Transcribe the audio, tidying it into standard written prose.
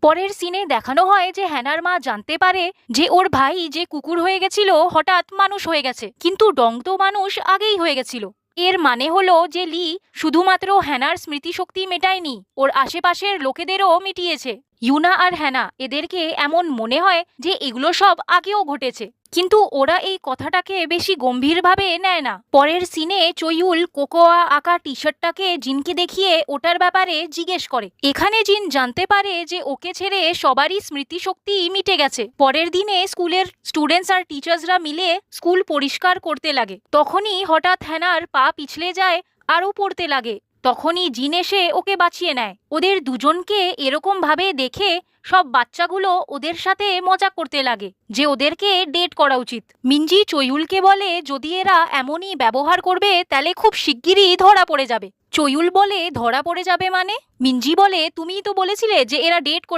পরের সিনে দেখানো হয় যে হ্যানার মা জানতে পারে যে ওর ভাই যে কুকুর হয়ে গেছিল হঠাৎ মানুষ হয়ে গেছে, কিন্তু ডং তো মানুষ আগেই হয়ে গেছিল। এর মানে হলো যে লি শুধুমাত্র হ্যানার স্মৃতিশক্তি মেটায়নি, ওর আশেপাশের লোকেদেরও মিটিয়েছে। ইউনা আর হ্যানা এদেরকে এমন মনে হয় যে এগুলো সব আগেও ঘটেছে, কিন্তু ওরা এই কথাটাকে বেশি গম্ভীরভাবে নেয় না। পরের সিনে চইউল কোকোয়া আঁকা টি শার্টটাকে জিনকে দেখিয়ে ওটার ব্যাপারে জিজ্ঞেস করে। এখানে জিন জানতে পারে যে ওকে ছেড়ে সবারই স্মৃতিশক্তি মিটে গেছে। পরের দিনে স্কুলের স্টুডেন্টস আর টিচার্সরা মিলে স্কুল পরিষ্কার করতে লাগে। তখনই হঠাৎ হ্যানার পা পিছলে যায় আর ও পড়তে লাগে। তখনই জিন এসে ওকে বাঁচিয়ে নেয়। ওদের দুজনকে এরকম ভাবে দেখে সব বাচ্চাগুলো ওদের সাথে মজা করতে লাগে যে ওদেরকে ডেট করা উচিত। মিনজি চইউলকে বলে যদি এরা এমনই ব্যবহার করবে তাহলে খুব শিগগিরই ধরা পড়ে যাবে। চইউল বলে ধরা পড়ে যাবে মানে? মিনজি বলে তুমিই তো বলেছিলে যে এরা ডেট করছে।